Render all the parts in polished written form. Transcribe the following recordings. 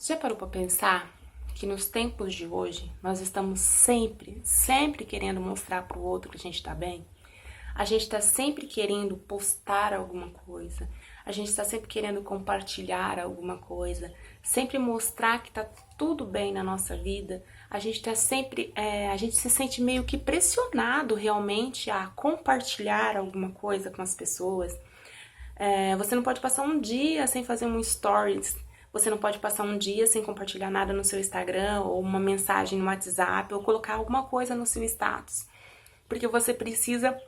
Já parou para pensar que nos tempos de hoje nós estamos sempre querendo mostrar para o outro que a gente está bem? A gente está sempre querendo postar alguma coisa, a gente está sempre querendo compartilhar alguma coisa, sempre mostrar que tá tudo bem na nossa vida. A gente tá sempre, a gente se sente meio que pressionado realmente a compartilhar alguma coisa com as pessoas. Você não pode passar um dia sem fazer um stories. Você não pode passar um dia sem compartilhar nada no seu Instagram ou uma mensagem no WhatsApp ou colocar alguma coisa no seu status. Porque você precisa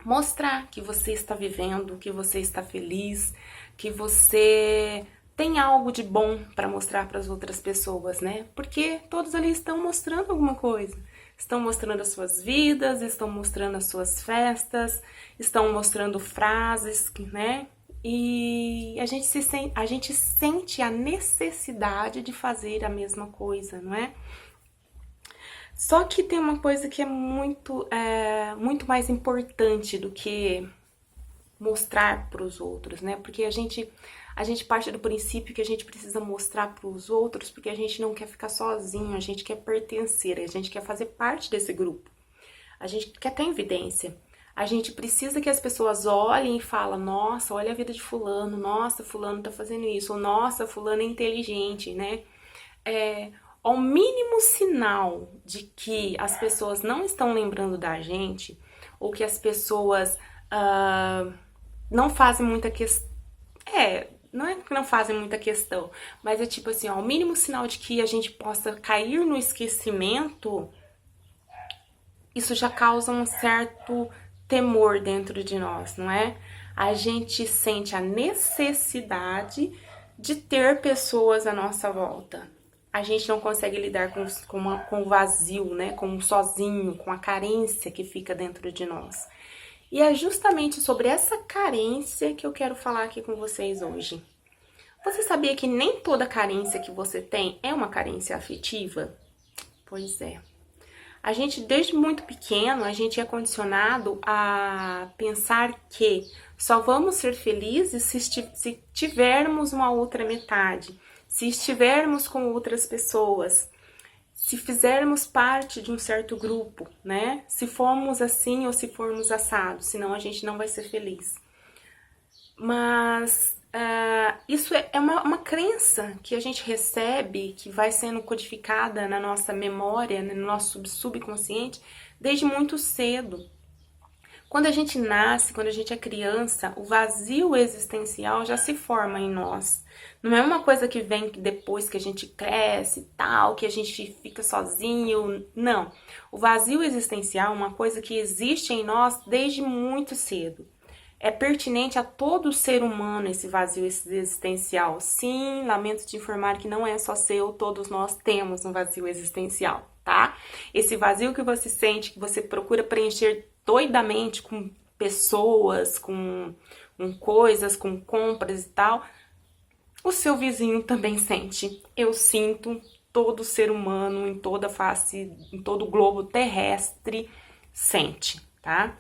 mostrar que você está vivendo, que você está feliz, que você tem algo de bom para mostrar para as outras pessoas, né? Porque todos ali estão mostrando alguma coisa. Estão mostrando as suas vidas, estão mostrando as suas festas, estão mostrando frases, né? E a gente sente a necessidade de fazer a mesma coisa, não é? Só que tem uma coisa que é muito mais importante do que mostrar para os outros, né? Porque a gente parte do princípio que a gente precisa mostrar para os outros porque a gente não quer ficar sozinho, a gente quer pertencer, a gente quer fazer parte desse grupo. A gente quer ter evidência. A gente precisa que as pessoas olhem e falem: nossa, olha a vida de fulano, nossa, fulano tá fazendo isso, ou nossa, fulano é inteligente, né? Ao mínimo sinal de que as pessoas não estão lembrando da gente, ou que as pessoas não fazem muita questão. Não é que não fazem muita questão, mas é tipo assim, ó, o mínimo sinal de que a gente possa cair no esquecimento, isso já causa um certo temor dentro de nós, não é? A gente sente a necessidade de ter pessoas à nossa volta. A gente não consegue lidar com o vazio, né? Com o sozinho, com a carência que fica dentro de nós. E é justamente sobre essa carência que eu quero falar aqui com vocês hoje. Você sabia que nem toda carência que você tem é uma carência afetiva? Pois é. A gente, desde muito pequeno, a gente é condicionado a pensar que só vamos ser felizes se tivermos uma outra metade, se estivermos com outras pessoas, se fizermos parte de um certo grupo, né? Se formos assim ou se formos assados, senão a gente não vai ser feliz. Mas isso é uma crença que a gente recebe, que vai sendo codificada na nossa memória, no nosso subconsciente, desde muito cedo. Quando a gente nasce, quando a gente é criança, o vazio existencial já se forma em nós. Não é uma coisa que vem depois que a gente cresce e tal, que a gente fica sozinho. Não. O vazio existencial é uma coisa que existe em nós desde muito cedo. É pertinente a todo ser humano esse vazio existencial. Sim, lamento te informar que não é só seu, todos nós temos um vazio existencial, tá? Esse vazio que você sente, que você procura preencher doidamente com pessoas, com coisas, com compras e tal, o seu vizinho também sente. Eu sinto, todo ser humano em toda face, em todo o globo terrestre sente, tá?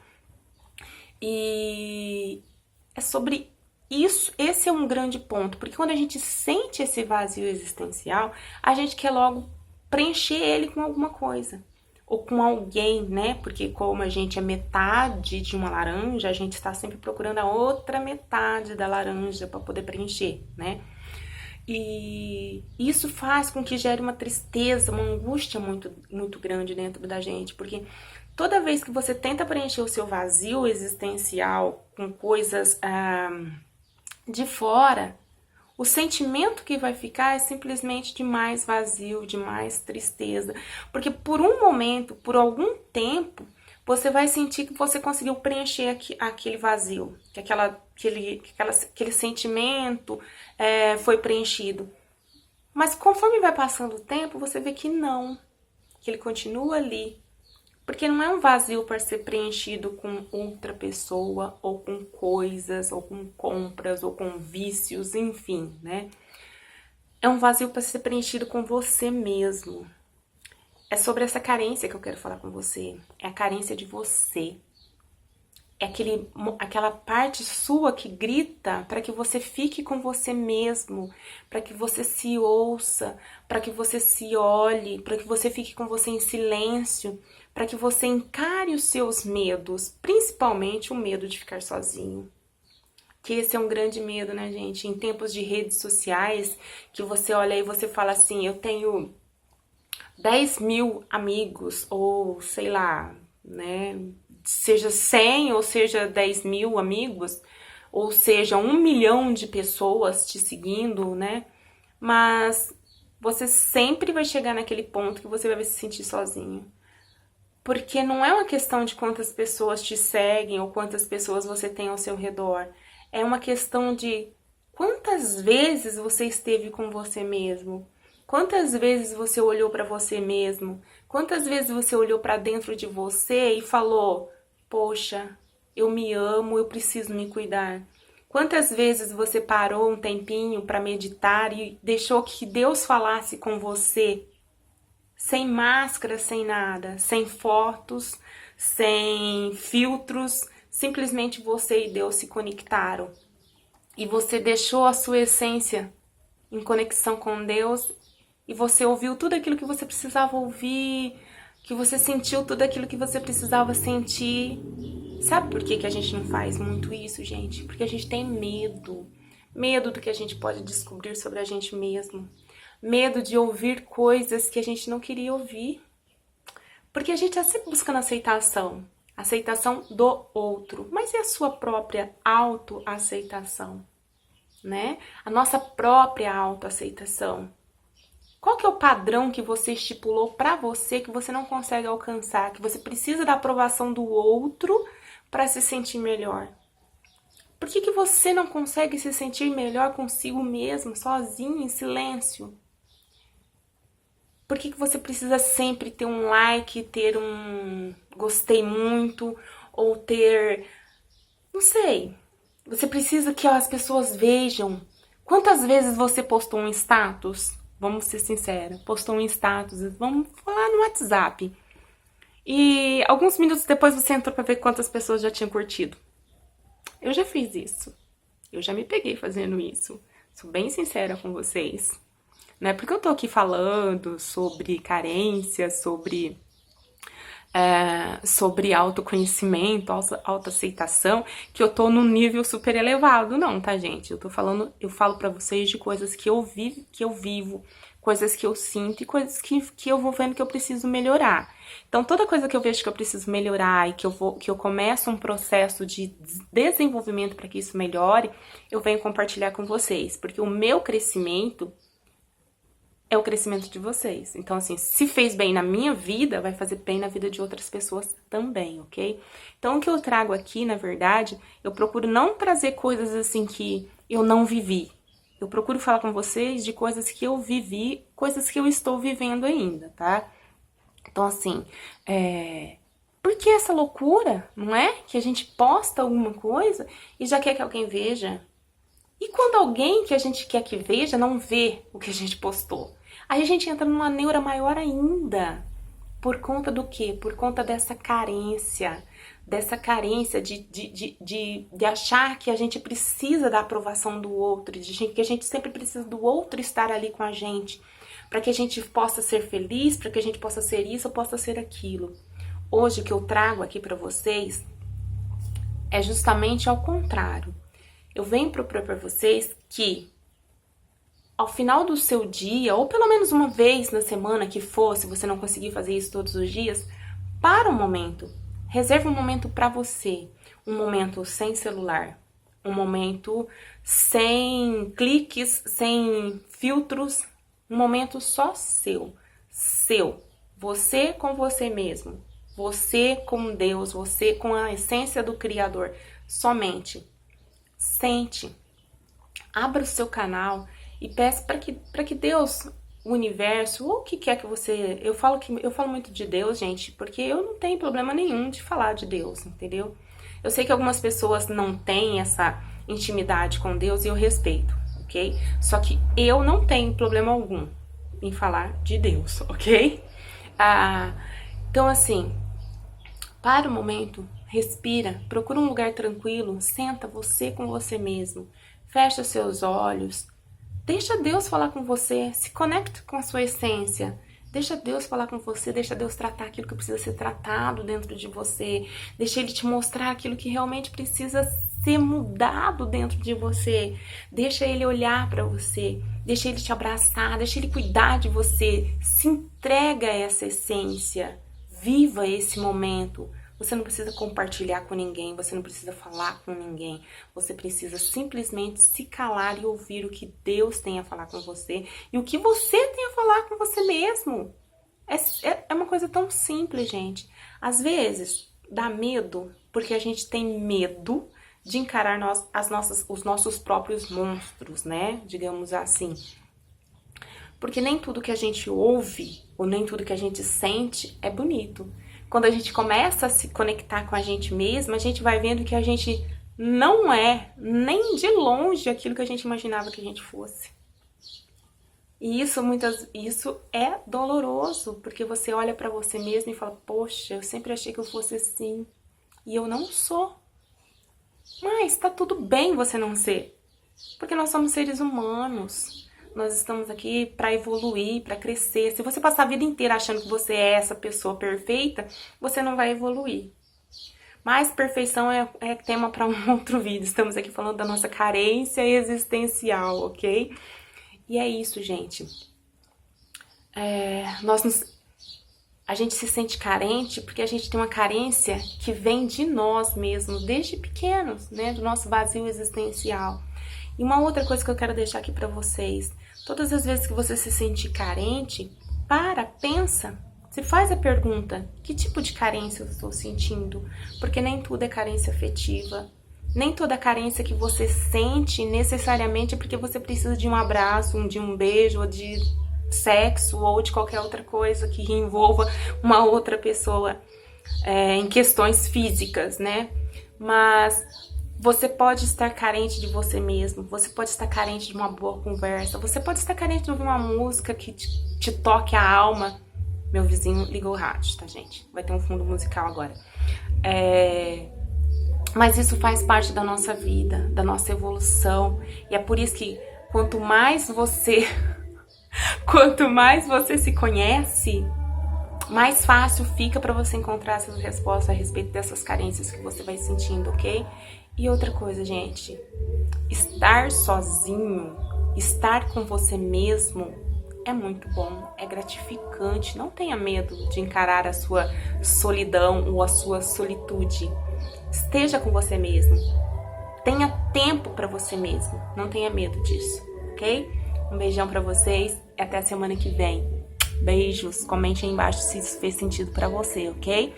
E é sobre isso, esse é um grande ponto, porque quando a gente sente esse vazio existencial, a gente quer logo preencher ele com alguma coisa, ou com alguém, né? Porque como a gente é metade de uma laranja, a gente está sempre procurando a outra metade da laranja para poder preencher, né? E isso faz com que gere uma tristeza, uma angústia muito grande dentro da gente, porque toda vez que você tenta preencher o seu vazio existencial com coisas de fora, o sentimento que vai ficar é simplesmente de mais vazio, de mais tristeza, porque por um momento, por algum tempo, você vai sentir que você conseguiu preencher aquele vazio, que aquele sentimento foi preenchido. Mas conforme vai passando o tempo, você vê que não, que ele continua ali. Porque não é um vazio para ser preenchido com outra pessoa, ou com coisas, ou com compras, ou com vícios, enfim, né? É um vazio para ser preenchido com você mesmo. É sobre essa carência que eu quero falar com você. É a carência de você. é aquela parte sua que grita para que você fique com você mesmo, para que você se ouça, para que você se olhe, para que você fique com você em silêncio, para que você encare os seus medos, principalmente o medo de ficar sozinho. Que esse é um grande medo, né, gente? Em tempos de redes sociais, que você olha e você fala assim, eu tenho 10 mil amigos, ou sei lá, né, seja 100 ou seja 10 mil amigos, ou seja 1 milhão de pessoas te seguindo, né, mas você sempre vai chegar naquele ponto que você vai se sentir sozinho. Porque não é uma questão de quantas pessoas te seguem ou quantas pessoas você tem ao seu redor. É uma questão de quantas vezes você esteve com você mesmo. Quantas vezes você olhou para você mesmo? Quantas vezes você olhou para dentro de você e falou: poxa, eu me amo, eu preciso me cuidar. Quantas vezes você parou um tempinho para meditar e deixou que Deus falasse com você? Sem máscara, sem nada, sem fotos, sem filtros, simplesmente você e Deus se conectaram. E você deixou a sua essência em conexão com Deus e você ouviu tudo aquilo que você precisava ouvir, que você sentiu tudo aquilo que você precisava sentir. Sabe por que a gente não faz muito isso, gente? Porque a gente tem medo. Medo do que a gente pode descobrir sobre a gente mesmo. Medo de ouvir coisas que a gente não queria ouvir. Porque a gente está sempre buscando aceitação. Aceitação do outro. Mas e a sua própria autoaceitação? Né? A nossa própria autoaceitação. Qual que é o padrão que você estipulou para você que você não consegue alcançar? Que você precisa da aprovação do outro para se sentir melhor? Por que você não consegue se sentir melhor consigo mesmo, sozinho, em silêncio? Por que você precisa sempre ter um like, ter um gostei muito, ou ter... não sei. Você precisa que as pessoas vejam. Quantas vezes você postou um status? Vamos ser sinceros. Postou um status, vamos falar no WhatsApp. E alguns minutos depois você entrou para ver quantas pessoas já tinham curtido. Eu já fiz isso. Eu já me peguei fazendo isso. Sou bem sincera com vocês. Não é porque eu tô aqui falando sobre carência, sobre autoconhecimento, autoaceitação, que eu tô num nível super elevado, não, tá, gente? Eu falo pra vocês de coisas que eu vivo, coisas que eu sinto e coisas que eu vou vendo que eu preciso melhorar. Então, toda coisa que eu vejo que eu preciso melhorar e que eu começo um processo de desenvolvimento para que isso melhore, eu venho compartilhar com vocês, porque o meu crescimento é o crescimento de vocês. Então, assim, se fez bem na minha vida, vai fazer bem na vida de outras pessoas também, ok? Então, o que eu trago aqui, na verdade, eu procuro não trazer coisas assim que eu não vivi. Eu procuro falar com vocês de coisas que eu vivi, coisas que eu estou vivendo ainda, tá? Então, assim, por que essa loucura, não é? Que a gente posta alguma coisa e já quer que alguém veja. E quando alguém que a gente quer que veja não vê o que a gente postou? Aí a gente entra numa neura maior ainda. Por conta do quê? Por conta dessa carência. Dessa carência de achar que a gente precisa da aprovação do outro. Que a gente sempre precisa do outro estar ali com a gente. Para que a gente possa ser feliz, para que a gente possa ser isso ou possa ser aquilo. Hoje o que eu trago aqui para vocês é justamente ao contrário. Eu venho propor para vocês que ao final do seu dia, ou pelo menos uma vez na semana que for, se você não conseguir fazer isso todos os dias, para um momento. Reserve um momento para você. Um momento sem celular. Um momento sem cliques, sem filtros. Um momento só seu. Seu. Você com você mesmo. Você com Deus. Você com a essência do Criador. Somente. Sente. Abra o seu canal e peça para que Deus, o universo, ou o que quer que você... Eu falo muito de Deus, gente, porque eu não tenho problema nenhum de falar de Deus, entendeu? Eu sei que algumas pessoas não têm essa intimidade com Deus e eu respeito, ok? Só que eu não tenho problema algum em falar de Deus, ok? Então, assim, para o momento, respira, procura um lugar tranquilo, senta você com você mesmo, fecha seus olhos, deixa Deus falar com você, se conecta com a sua essência. Deixa Deus falar com você, deixa Deus tratar aquilo que precisa ser tratado dentro de você. Deixa Ele te mostrar aquilo que realmente precisa ser mudado dentro de você. Deixa Ele olhar para você, deixa Ele te abraçar, deixa Ele cuidar de você. Se entrega a essa essência, viva esse momento. Você não precisa compartilhar com ninguém, você não precisa falar com ninguém. Você precisa simplesmente se calar e ouvir o que Deus tem a falar com você e o que você tem a falar com você mesmo. É uma coisa tão simples, gente. Às vezes, dá medo, porque a gente tem medo de encarar os nossos próprios monstros, né? Digamos assim. Porque nem tudo que a gente ouve, ou nem tudo que a gente sente é bonito. Quando a gente começa a se conectar com a gente mesma, a gente vai vendo que a gente não é nem de longe aquilo que a gente imaginava que a gente fosse. E isso é doloroso, porque você olha pra você mesmo e fala, poxa, eu sempre achei que eu fosse assim, e eu não sou. Mas tá tudo bem você não ser, porque nós somos seres humanos. Nós estamos aqui para evoluir, para crescer. Se você passar a vida inteira achando que você é essa pessoa perfeita, você não vai evoluir. Mas perfeição é tema para um outro vídeo. Estamos aqui falando da nossa carência existencial, ok? E é isso, gente. A gente se sente carente porque a gente tem uma carência que vem de nós mesmos, desde pequenos, né? Do nosso vazio existencial. E uma outra coisa que eu quero deixar aqui pra vocês, todas as vezes que você se sentir carente, pensa, se faz a pergunta, que tipo de carência eu estou sentindo? Porque nem tudo é carência afetiva, nem toda carência que você sente necessariamente é porque você precisa de um abraço, de um beijo, ou de sexo, ou de qualquer outra coisa que envolva uma outra pessoa em questões físicas, né? Mas você pode estar carente de você mesmo, você pode estar carente de uma boa conversa, você pode estar carente de ouvir uma música que te toque a alma. Meu vizinho ligou o rádio, tá, gente? Vai ter um fundo musical agora. Mas isso faz parte da nossa vida, da nossa evolução. E é por isso que quanto mais você se conhece, mais fácil fica pra você encontrar essas respostas a respeito dessas carências que você vai sentindo, ok? E outra coisa, gente, estar sozinho, estar com você mesmo é muito bom, é gratificante. Não tenha medo de encarar a sua solidão ou a sua solitude. Esteja com você mesmo. Tenha tempo para você mesmo. Não tenha medo disso, ok? Um beijão para vocês e até a semana que vem. Beijos, comente aí embaixo se isso fez sentido para você, ok?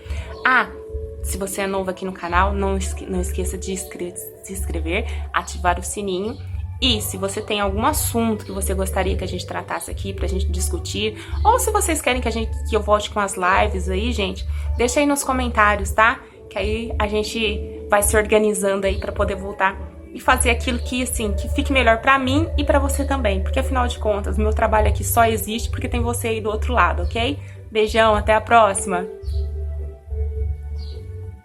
Se você é novo aqui no canal, não esqueça de se inscrever, ativar o sininho. E se você tem algum assunto que você gostaria que a gente tratasse aqui pra gente discutir, ou se vocês querem que eu volte com as lives aí, gente, deixa aí nos comentários, tá? Que aí a gente vai se organizando aí pra poder voltar e fazer aquilo que, assim, que fique melhor pra mim e pra você também. Porque afinal de contas, meu trabalho aqui só existe porque tem você aí do outro lado, ok? Beijão, até a próxima!